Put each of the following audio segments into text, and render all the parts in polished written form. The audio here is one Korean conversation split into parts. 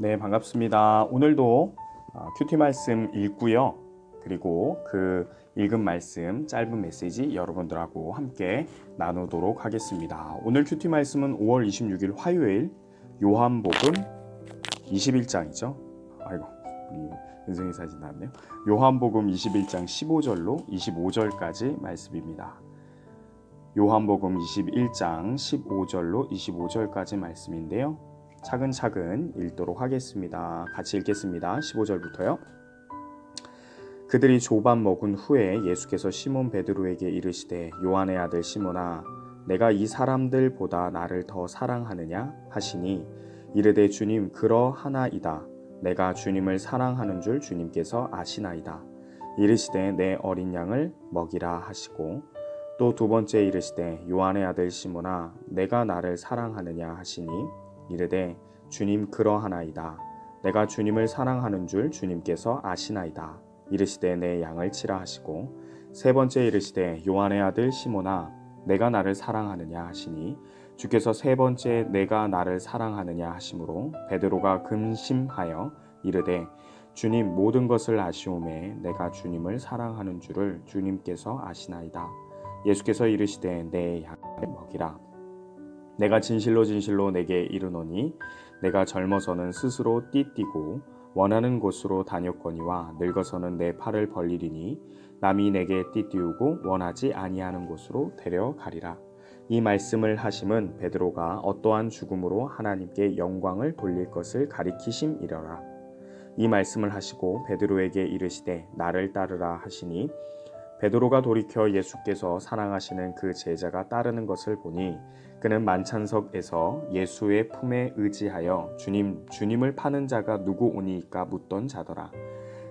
네, 반갑습니다. 오늘도 큐티 말씀 읽고요. 그리고 그 읽은 말씀, 짧은 메시지 여러분들하고 함께 나누도록 하겠습니다. 오늘 큐티 말씀은 5월 26일 화요일 요한복음 21장이죠. 아이고, 우리 은성이 사진 나왔네요. 요한복음 21장 15절로 25절까지 말씀입니다. 요한복음 21장 15절로 25절까지 말씀인데요. 차근차근 읽도록 하겠습니다. 같이 읽겠습니다. 15절부터요. 그들이 조밥 먹은 후에 예수께서 시몬 베드로에게 이르시되 요한의 아들 시몬아 내가 이 사람들보다 나를 더 사랑하느냐 하시니 이르되 주님 그러하나이다. 내가 주님을 사랑하는 줄 주님께서 아시나이다. 이르시되 내 어린 양을 먹이라 하시고 또 두 번째 이르시되 요한의 아들 시몬아 내가 나를 사랑하느냐 하시니 이르되 주님 그러하나이다. 내가 주님을 사랑하는 줄 주님께서 아시나이다. 이르시되 내 양을 치라 하시고 세 번째 이르시되 요한의 아들 시몬아 내가 나를 사랑하느냐 하시니 주께서 세 번째 내가 나를 사랑하느냐 하심으로 베드로가 근심하여 이르되 주님 모든 것을 아시오매 내가 주님을 사랑하는 줄을 주님께서 아시나이다. 예수께서 이르시되 내 양을 먹이라. 내가 진실로 진실로 내게 이르노니 내가 젊어서는 스스로 띠띠고 원하는 곳으로 다녔거니와 늙어서는 내 팔을 벌리리니 남이 내게 띠띠우고 원하지 아니하는 곳으로 데려가리라. 이 말씀을 하심은 베드로가 어떠한 죽음으로 하나님께 영광을 돌릴 것을 가리키심이러라. 이 말씀을 하시고 베드로에게 이르시되 나를 따르라 하시니 베드로가 돌이켜 예수께서 사랑하시는 그 제자가 따르는 것을 보니 그는 만찬석에서 예수의 품에 의지하여 주님을 파는 자가 누구 오니이까 묻던 자더라.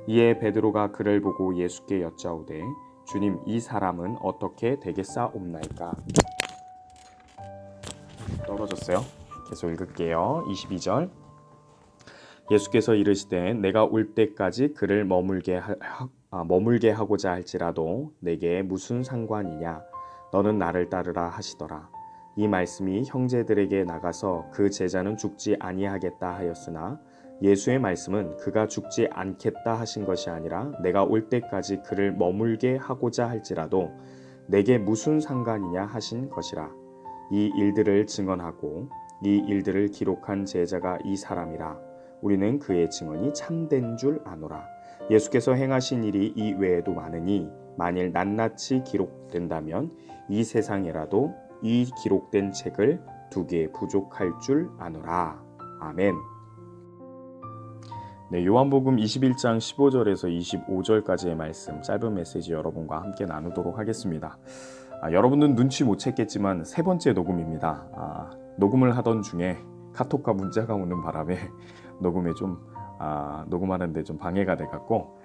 이에 베드로가 그를 보고 예수께 여짜오되 주님 이 사람은 어떻게 되겠사옵나이까. 떨어졌어요. 계속 읽을게요. 22절 예수께서 이르시되 내가 올 때까지 그를 머물게 하고자 할지라도 내게 무슨 상관이냐 너는 나를 따르라 하시더라. 이 말씀이 형제들에게 나가서 그 제자는 죽지 아니하겠다 하였으나 예수의 말씀은 그가 죽지 않겠다 하신 것이 아니라 내가 올 때까지 그를 머물게 하고자 할지라도 내게 무슨 상관이냐 하신 것이라. 이 일들을 증언하고 이 일들을 기록한 제자가 이 사람이라. 우리는 그의 증언이 참된 줄 아노라. 예수께서 행하신 일이 이 외에도 많으니 만일 낱낱이 기록된다면 이 세상에라도 이 기록된 책을 2개 부족할 줄 아노라. 아멘. 네, 요한복음 21장 15절에서 25절까지의 말씀 짧은 메시지 여러분과 함께 나누도록 하겠습니다. 여러분은 눈치 못 챘겠지만 세 번째 녹음입니다. 녹음을 하던 중에 카톡과 문자가 오는 바람에 녹음하는데 좀 방해가 돼갖고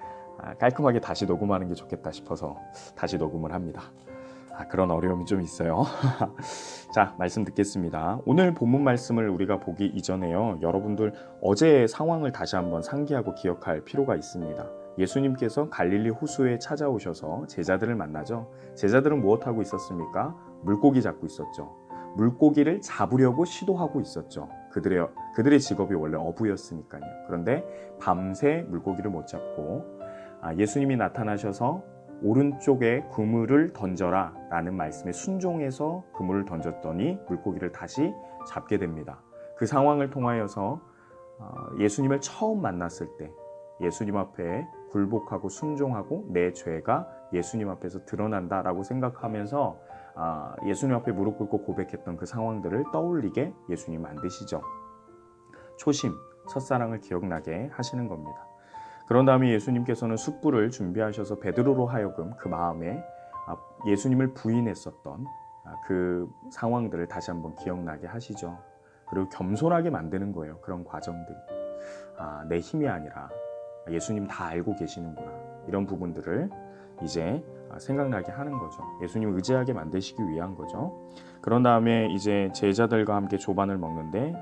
깔끔하게 다시 녹음하는 게 좋겠다 싶어서 다시 녹음을 합니다. 그런 어려움이 좀 있어요. 자, 말씀 듣겠습니다. 오늘 본문 말씀을 우리가 보기 이전에요. 여러분들 어제의 상황을 다시 한번 상기하고 기억할 필요가 있습니다. 예수님께서 갈릴리 호수에 찾아오셔서 제자들을 만나죠. 제자들은 무엇하고 있었습니까? 물고기 잡고 있었죠. 물고기를 잡으려고 시도하고 있었죠. 그들의 직업이 원래 어부였으니까요. 그런데 밤새 물고기를 못 잡고 예수님이 나타나셔서 오른쪽에 그물을 던져라 라는 말씀에 순종해서 그물을 던졌더니 물고기를 다시 잡게 됩니다. 그 상황을 통하여서 예수님을 처음 만났을 때 예수님 앞에 굴복하고 순종하고 내 죄가 예수님 앞에서 드러난다라고 생각하면서 예수님 앞에 무릎 꿇고 고백했던 그 상황들을 떠올리게 예수님 만드시죠. 초심, 첫사랑을 기억나게 하시는 겁니다. 그런 다음에 예수님께서는 숯불을 준비하셔서 베드로로 하여금 그 마음에 예수님을 부인했었던 그 상황들을 다시 한번 기억나게 하시죠. 그리고 겸손하게 만드는 거예요. 그런 과정들이. 내 힘이 아니라 예수님 다 알고 계시는구나. 이런 부분들을 이제 생각나게 하는 거죠. 예수님 의지하게 만드시기 위한 거죠. 그런 다음에 이제 제자들과 함께 조반을 먹는데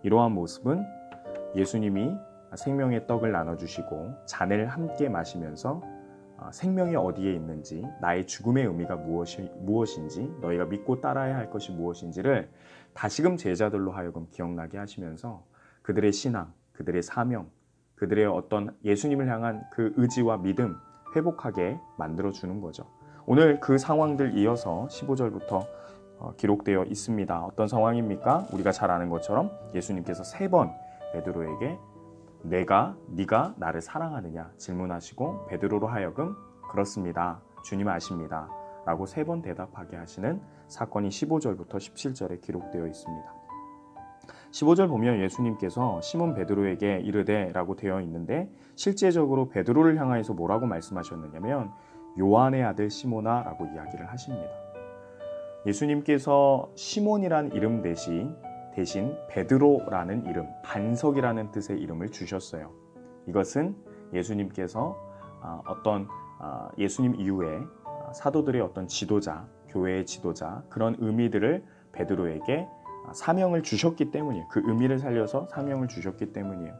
이러한 모습은 예수님이 생명의 떡을 나눠주시고 잔을 함께 마시면서 생명이 어디에 있는지 나의 죽음의 의미가 무엇인지 너희가 믿고 따라야 할 것이 무엇인지를 다시금 제자들로 하여금 기억나게 하시면서 그들의 신앙, 그들의 사명, 그들의 어떤 예수님을 향한 그 의지와 믿음 회복하게 만들어주는 거죠. 오늘 그 상황들 이어서 15절부터 기록되어 있습니다. 어떤 상황입니까? 우리가 잘 아는 것처럼 예수님께서 3번 베드로에게 네가 나를 사랑하느냐 질문하시고 베드로로 하여금 그렇습니다. 주님 아십니다. 라고 3번 대답하게 하시는 사건이 15절부터 17절에 기록되어 있습니다. 15절 보면 예수님께서 시몬 베드로에게 이르되 라고 되어 있는데 실제적으로 베드로를 향하여서 뭐라고 말씀하셨느냐면 요한의 아들 시몬아 라고 이야기를 하십니다. 예수님께서 시몬이란 이름 대신 베드로라는 이름, 반석이라는 뜻의 이름을 주셨어요. 이것은 예수님께서 예수님 이후에 사도들의 어떤 지도자, 교회의 지도자 그런 의미들을 베드로에게 사명을 주셨기 때문이에요. 그 의미를 살려서 사명을 주셨기 때문이에요.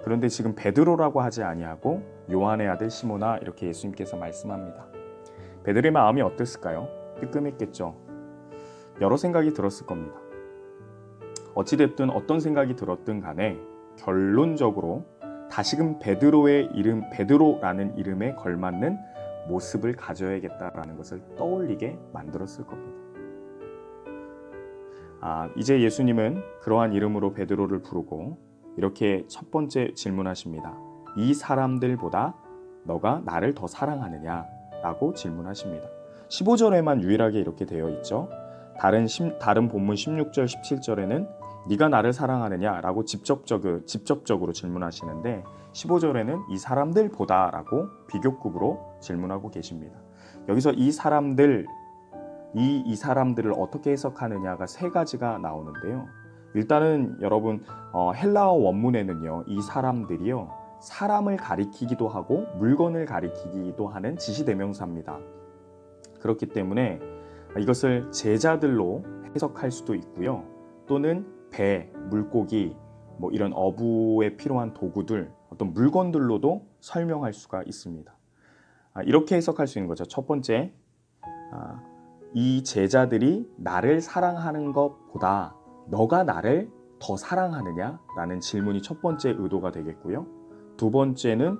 그런데 지금 베드로라고 하지 아니하고 요한의 아들 시몬아 이렇게 예수님께서 말씀합니다. 베드로의 마음이 어땠을까요? 뜨끔했겠죠. 여러 생각이 들었을 겁니다. 어찌됐든 어떤 생각이 들었든 간에 결론적으로 다시금 베드로라는 이름에 걸맞는 모습을 가져야겠다라는 것을 떠올리게 만들었을 겁니다. 이제 예수님은 그러한 이름으로 베드로를 부르고 이렇게 첫 번째 질문하십니다. 이 사람들보다 너가 나를 더 사랑하느냐? 라고 질문하십니다. 15절에만 유일하게 이렇게 되어 있죠. 다른 본문 16절, 17절에는 네가 나를 사랑하느냐? 라고 직접적으로 질문하시는데 15절에는 이 사람들보다 라고 비교급으로 질문하고 계십니다. 여기서 이 사람들을 어떻게 해석하느냐가 3가지가 나오는데요. 일단은 여러분 헬라어 원문에는요, 이 사람들이요 사람을 가리키기도 하고 물건을 가리키기도 하는 지시대명사입니다. 그렇기 때문에 이것을 제자들로 해석할 수도 있고요. 또는 배, 물고기, 이런 어부에 필요한 도구들, 어떤 물건들로도 설명할 수가 있습니다. 이렇게 해석할 수 있는 거죠. 첫 번째, 이 제자들이 나를 사랑하는 것보다 너가 나를 더 사랑하느냐? 라는 질문이 첫 번째 의도가 되겠고요. 두 번째는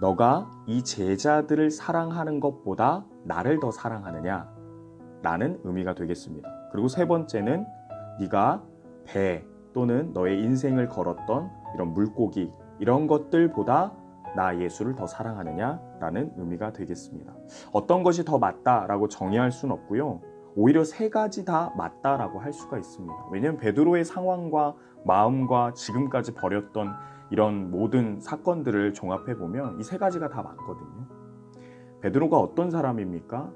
너가 이 제자들을 사랑하는 것보다 나를 더 사랑하느냐? 라는 의미가 되겠습니다. 그리고 세 번째는 네가 배 또는 너의 인생을 걸었던 이런 물고기 이런 것들보다 나 예수를 더 사랑하느냐라는 의미가 되겠습니다. 어떤 것이 더 맞다라고 정의할 수는 없고요. 오히려 3가지 다 맞다라고 할 수가 있습니다. 왜냐하면 베드로의 상황과 마음과 지금까지 벌였던 이런 모든 사건들을 종합해보면 이 3가지가 다 맞거든요. 베드로가 어떤 사람입니까?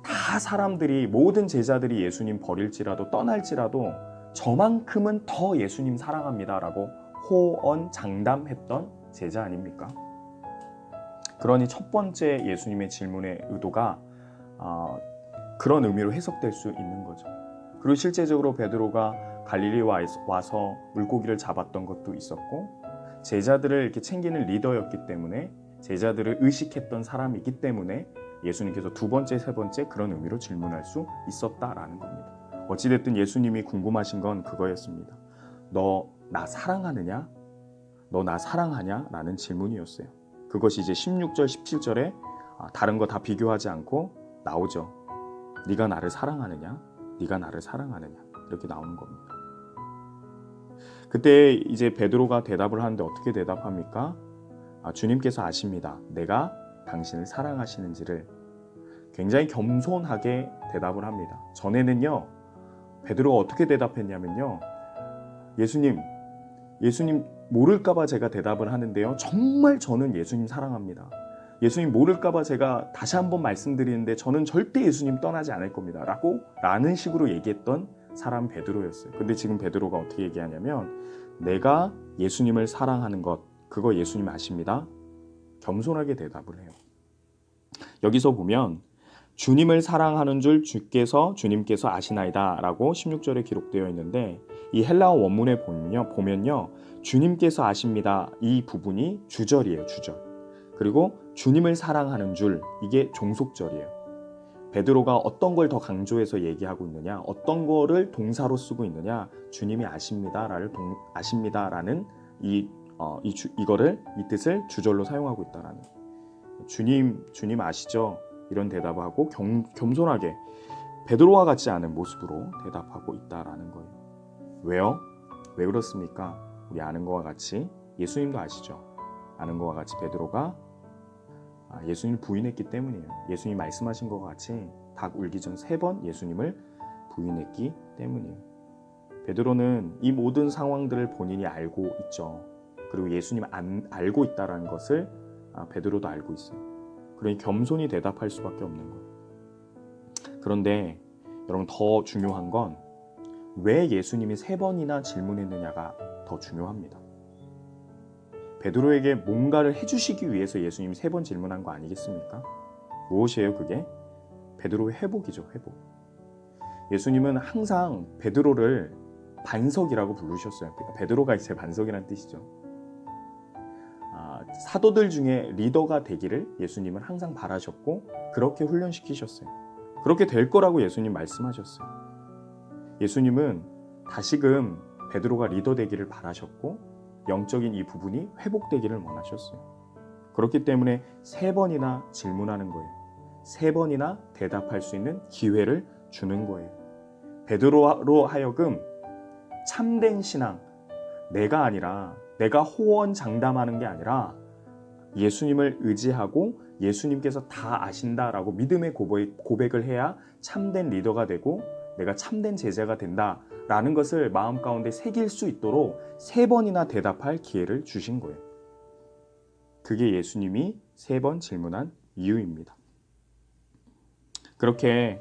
다 사람들이 모든 제자들이 예수님 버릴지라도 떠날지라도 저만큼은 더 예수님 사랑합니다라고 호언장담했던 제자 아닙니까? 그러니 첫 번째 예수님의 질문의 의도가 그런 의미로 해석될 수 있는 거죠. 그리고 실제적으로 베드로가 갈릴리에 와서 물고기를 잡았던 것도 있었고 제자들을 이렇게 챙기는 리더였기 때문에 제자들을 의식했던 사람이기 때문에 예수님께서 두 번째, 세 번째 그런 의미로 질문할 수 있었다라는 겁니다. 어찌됐든 예수님이 궁금하신 건 그거였습니다. 너 나 사랑하느냐? 너 나 사랑하냐? 라는 질문이었어요. 그것이 이제 16절, 17절에 다른 거 다 비교하지 않고 나오죠. 네가 나를 사랑하느냐? 네가 나를 사랑하느냐? 이렇게 나오는 겁니다. 그때 이제 베드로가 대답을 하는데 어떻게 대답합니까? 주님께서 아십니다. 내가 당신을 사랑하시는지를. 굉장히 겸손하게 대답을 합니다. 전에는요, 베드로가 어떻게 대답했냐면요, 예수님 모를까봐 제가 대답을 하는데요, 정말 저는 예수님 사랑합니다. 예수님 모를까봐 제가 다시 한번 말씀드리는데 저는 절대 예수님 떠나지 않을 겁니다. 라는 식으로 얘기했던 사람 베드로였어요. 근데 지금 베드로가 어떻게 얘기하냐면 내가 예수님을 사랑하는 것, 그거 예수님 아십니다. 겸손하게 대답을 해요. 여기서 보면 주님을 사랑하는 줄 주님께서 아시나이다 라고 16절에 기록되어 있는데 이 헬라어 원문에 보면요 주님께서 아십니다 이 부분이 주절이에요. 주절. 그리고 주님을 사랑하는 줄 이게 종속절이에요. 베드로가 어떤 걸 더 강조해서 얘기하고 있느냐, 어떤 거를 동사로 쓰고 있느냐, 주님이 아십니다라는 이거를 이 뜻을 주절로 사용하고 있다라는 주님 아시죠? 이런 대답을 하고 겸손하게 베드로와 같지 않은 모습으로 대답하고 있다라는 거예요. 왜요? 왜 그렇습니까? 우리 아는 것과 같이 예수님도 아시죠? 아는 것과 같이 베드로가 예수님을 부인했기 때문이에요. 예수님 말씀하신 것과 같이 닭 울기 전 3번 예수님을 부인했기 때문이에요. 베드로는 이 모든 상황들을 본인이 알고 있죠. 그리고 예수님 알고 있다는 것을 베드로도 알고 있어요. 그러니 겸손히 대답할 수밖에 없는 거예요. 그런데 여러분 더 중요한 건 왜 예수님이 3번이나 질문했느냐가 더 중요합니다. 베드로에게 뭔가를 해주시기 위해서 예수님이 3번 질문한 거 아니겠습니까? 무엇이에요 그게? 베드로의 회복이죠. 회복. 예수님은 항상 베드로를 반석이라고 부르셨어요. 그러니까 베드로가 이제 반석이라는 뜻이죠. 사도들 중에 리더가 되기를 예수님은 항상 바라셨고 그렇게 훈련시키셨어요. 그렇게 될 거라고 예수님 말씀하셨어요. 예수님은 다시금 베드로가 리더 되기를 바라셨고 영적인 이 부분이 회복되기를 원하셨어요. 그렇기 때문에 3번이나 질문하는 거예요. 3번이나 대답할 수 있는 기회를 주는 거예요. 베드로로 하여금 참된 신앙, 내가 아니라 내가 호언장담하는 게 아니라 예수님을 의지하고 예수님께서 다 아신다라고 믿음의 고백을 해야 참된 리더가 되고 내가 참된 제자가 된다라는 것을 마음 가운데 새길 수 있도록 3번이나 대답할 기회를 주신 거예요. 그게 예수님이 3번 질문한 이유입니다. 그렇게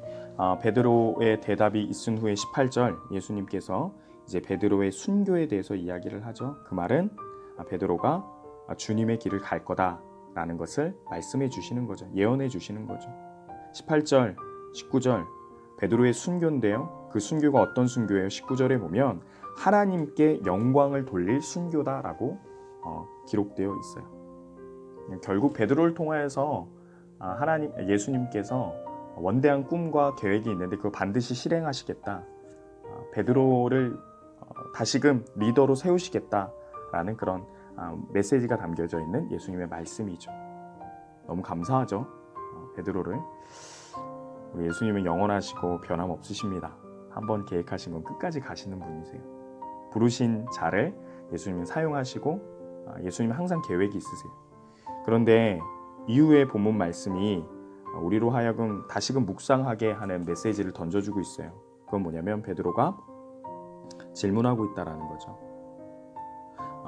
베드로의 대답이 있은 후에 18절 예수님께서 이제 베드로의 순교에 대해서 이야기를 하죠. 그 말은 베드로가 주님의 길을 갈 거다라는 것을 말씀해 주시는 거죠. 예언해 주시는 거죠. 18절, 19절 베드로의 순교인데요. 그 순교가 어떤 순교예요? 19절에 보면 하나님께 영광을 돌릴 순교다라고 기록되어 있어요. 결국 베드로를 통하여서 예수님께서 원대한 꿈과 계획이 있는데 그거 반드시 실행하시겠다. 베드로를 다시금 리더로 세우시겠다라는 그런 메시지가 담겨져 있는 예수님의 말씀이죠. 너무 감사하죠. 베드로를 우리 예수님은 영원하시고 변함없으십니다. 한번 계획하신 건 끝까지 가시는 분이세요. 부르신 자를 예수님은 사용하시고 예수님은 항상 계획이 있으세요. 그런데 이후의 본문 말씀이 우리로 하여금 다시금 묵상하게 하는 메시지를 던져주고 있어요. 그건 뭐냐면 베드로가 질문하고 있다라는 거죠.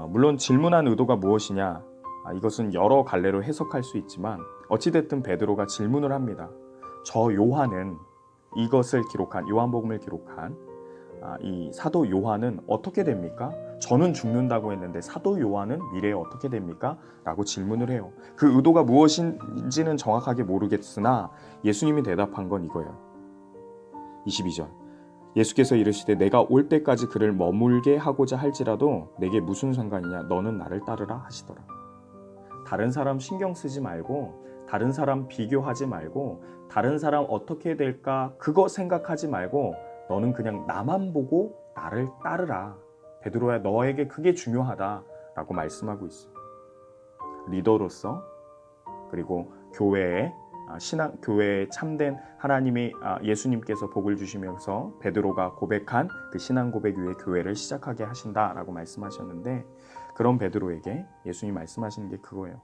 물론 질문한 의도가 무엇이냐 이것은 여러 갈래로 해석할 수 있지만 어찌됐든 베드로가 질문을 합니다. 저 요한은 이것을 기록한 요한복음을 기록한 이 사도 요한은 어떻게 됩니까? 저는 죽는다고 했는데 사도 요한은 미래에 어떻게 됩니까? 라고 질문을 해요. 그 의도가 무엇인지는 정확하게 모르겠으나 예수님이 대답한 건 이거예요. 22절 예수께서 이르시되 내가 올 때까지 그를 머물게 하고자 할지라도 내게 무슨 상관이냐 너는 나를 따르라 하시더라. 다른 사람 신경 쓰지 말고 다른 사람 비교하지 말고 다른 사람 어떻게 될까 그거 생각하지 말고 너는 그냥 나만 보고 나를 따르라. 베드로야 너에게 그게 중요하다라고 말씀하고 있어. 리더로서 그리고 교회의 교회에 참된 하나님이 예수님께서 복을 주시면서 베드로가 고백한 그 신앙 고백 위에 교회를 시작하게 하신다라고 말씀하셨는데 그런 베드로에게 예수님 말씀하시는 게 그거예요.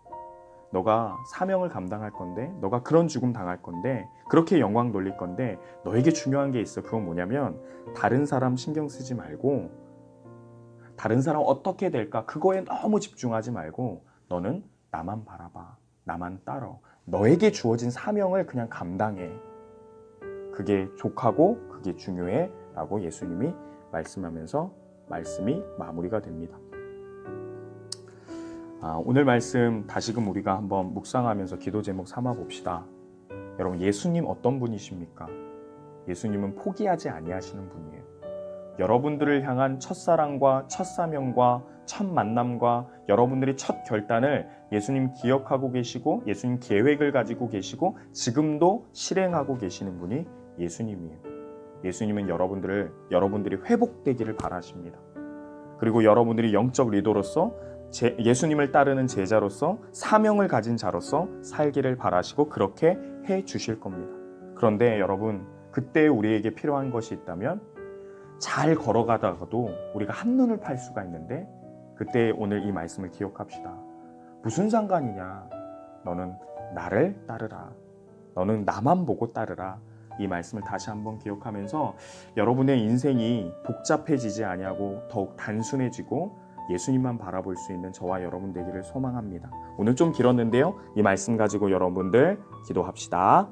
너가 사명을 감당할 건데 너가 그런 죽음 당할 건데 그렇게 영광 돌릴 건데 너에게 중요한 게 있어. 그건 뭐냐면 다른 사람 신경 쓰지 말고 다른 사람 어떻게 될까 그거에 너무 집중하지 말고 너는 나만 바라봐. 나만 따라. 너에게 주어진 사명을 그냥 감당해. 그게 족하고 그게 중요해 라고 예수님이 말씀하면서 말씀이 마무리가 됩니다. 오늘 말씀 다시금 우리가 한번 묵상하면서 기도 제목 삼아 봅시다. 여러분 예수님 어떤 분이십니까? 예수님은 포기하지 아니하시는 분이에요. 여러분들을 향한 첫사랑과 첫 사명과 첫 만남과 여러분들의 첫 결단을 예수님 기억하고 계시고 예수님 계획을 가지고 계시고 지금도 실행하고 계시는 분이 예수님이에요. 예수님은 여러분들이 회복되기를 바라십니다. 그리고 여러분들이 영적 리더로서 예수님을 따르는 제자로서 사명을 가진 자로서 살기를 바라시고 그렇게 해 주실 겁니다. 그런데 여러분, 그때 우리에게 필요한 것이 있다면 잘 걸어가다가도 우리가 한눈을 팔 수가 있는데, 그때 오늘 이 말씀을 기억합시다. 무슨 상관이냐? 너는 나를 따르라. 너는 나만 보고 따르라. 이 말씀을 다시 한번 기억하면서 여러분의 인생이 복잡해지지 아니하고 더욱 단순해지고 예수님만 바라볼 수 있는 저와 여러분 되기를 소망합니다. 오늘 좀 길었는데요. 이 말씀 가지고 여러분들 기도합시다.